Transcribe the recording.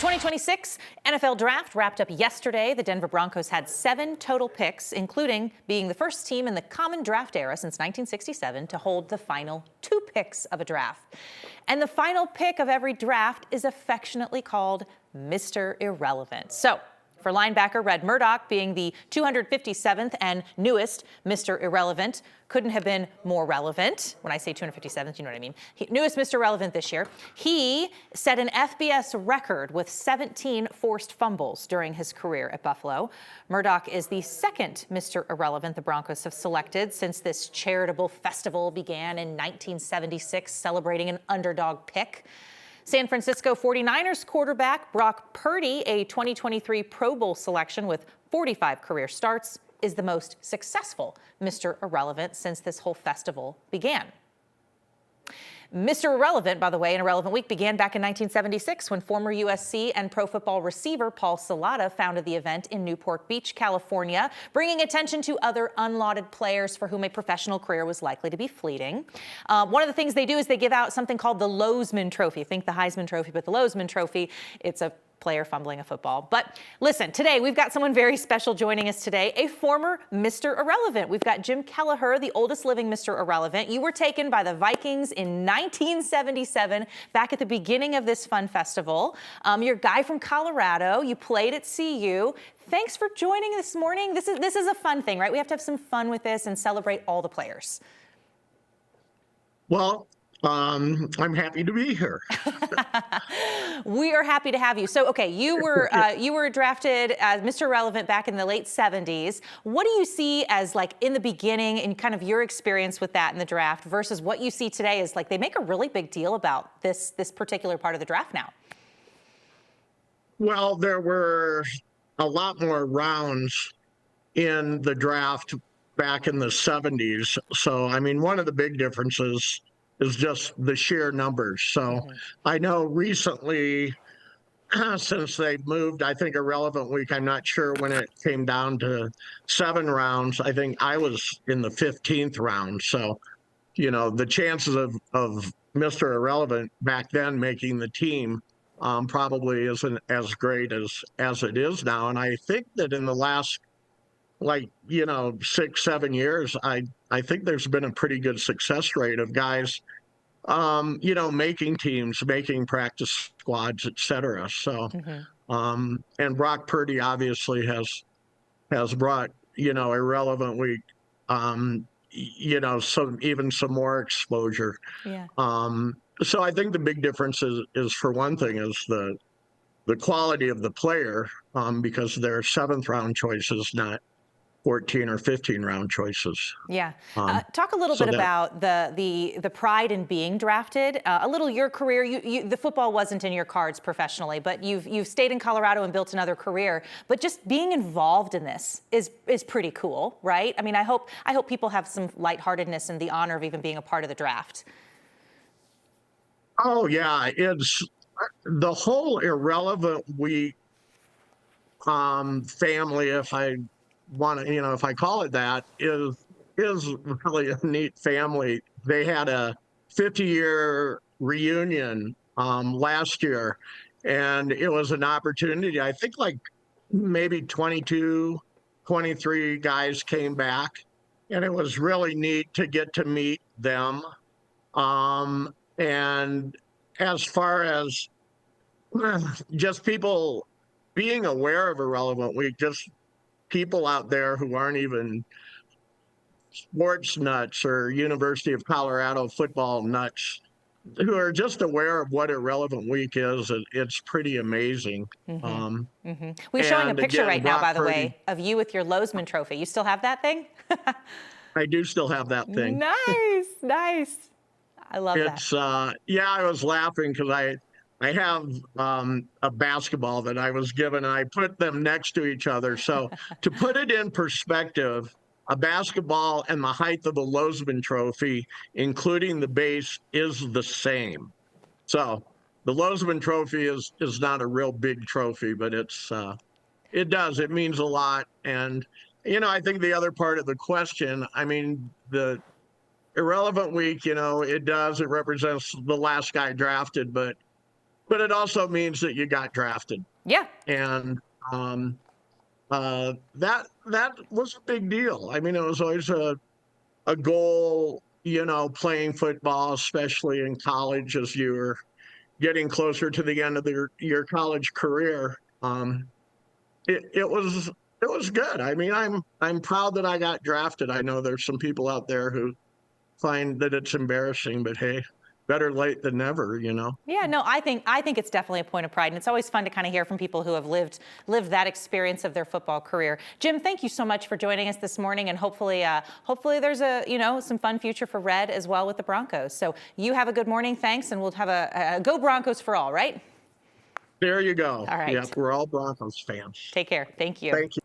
2026 NFL Draft wrapped up yesterday. The Denver Broncos had 7 total picks, including being the first team in the common draft era since 1967 to hold the final 2 picks of a draft. And the final pick of every draft is affectionately called Mr. Irrelevant. So, for linebacker Red Murdoch being the 257th and newest Mr. Irrelevant, couldn't have been more relevant. When I say 257th, you know what I mean. Newest Mr. Irrelevant this year. He set an FBS record with 17 forced fumbles during his career at Buffalo. Murdoch is the second Mr. Irrelevant the Broncos have selected since this charitable festival began in 1976, celebrating an underdog pick. San Francisco 49ers quarterback Brock Purdy, a 2023 Pro Bowl selection with 45 career starts, is the most successful Mr. Irrelevant since this whole festival began. Mr. Irrelevant, by the way, in Irrelevant Week began back in 1976 when former USC and Pro Football receiver Paul Salata founded the event in Newport Beach, California, bringing attention to other unlauded players for whom a professional career was likely to be fleeting. One of the things they do is they give out something called the Lozman Trophy. Think the Heisman Trophy, but the Lozman Trophy. It's a player fumbling a football. But listen, today we've got someone very special joining us today, a former Mr. Irrelevant. We've got Jim Kelleher, the oldest living Mr. Irrelevant. You were taken by the Vikings in 1977, back at the beginning of this fun festival. You're a guy from Colorado. You played at CU. Thanks for joining this morning. This is a fun thing, right? We have to have some fun with this and celebrate all the players. Well, I'm happy to be here. We are happy to have you. So, okay, you were drafted as Mr. Irrelevant back in the late 70s. What do you see as like in the beginning and kind of your experience with that in the draft versus what you see today is like they make a really big deal about this particular part of the draft now? Well, there were a lot more rounds in the draft back in the 70s. So, I mean, one of the big differences is just the sheer numbers. So I know recently, since they've moved, I think Irrelevant Week, I'm not sure when it came down to 7 rounds. I think I was in the 15th round. So, you know, the chances of Mr. Irrelevant back then making the team probably isn't as great as it is now. And I think that in the last, 6-7 years, I think there's been a pretty good success rate of guys, making teams, making practice squads, et cetera. So, and Brock Purdy obviously has brought, Irrelevant Week, some more exposure. Yeah. So I think the big difference is for one thing is the quality of the player, because they're 7th round choices, not 14 or 15 round choices. Yeah. Talk a little bit about the pride in being drafted. A little your career. The football wasn't in your cards professionally, but you've stayed in Colorado and built another career. But just being involved in this is pretty cool, right? I mean, I hope people have some lightheartedness and the honor of even being a part of the draft. Oh yeah, it's the whole Irrelevant Week family, if I want to, if I call it that, is really a neat family. They had a 50-year reunion last year, and it was an opportunity. I think like maybe 22, 23 guys came back, and it was really neat to get to meet them. And as far as just people being aware of Irrelevant Week, just people out there who aren't even sports nuts or University of Colorado football nuts, who are just aware of what Irrelevant Week is, it's pretty amazing. We're showing a picture right now, by the way, of you with your Lozman Trophy. You still have that thing? I do still have that thing. Nice. I love that. I was laughing because I have a basketball that I was given, and I put them next to each other. So to put it in perspective, a basketball and the height of the Lozman Trophy, including the base, is the same. So the Lozman Trophy is not a real big trophy, but it means a lot. And, I think the other part of the question, I mean, the Irrelevant Week, it represents the last guy drafted, but but it also means that you got drafted. Yeah. And that was a big deal. I mean, it was always a goal, playing football, especially in college, as you were getting closer to the end of your college career. It was good. I mean, I'm proud that I got drafted. I know there's some people out there who find that it's embarrassing, but hey, better late than never. Yeah, no, I think it's definitely a point of pride, and it's always fun to kind of hear from people who have lived that experience of their football career. Jim, thank you so much for joining us this morning, and hopefully there's some fun future for Red as well with the Broncos. So you have a good morning, thanks, and we'll have a go Broncos for all, right? There you go. All right. Yep, we're all Broncos fans. Take care. Thank you. Thank you.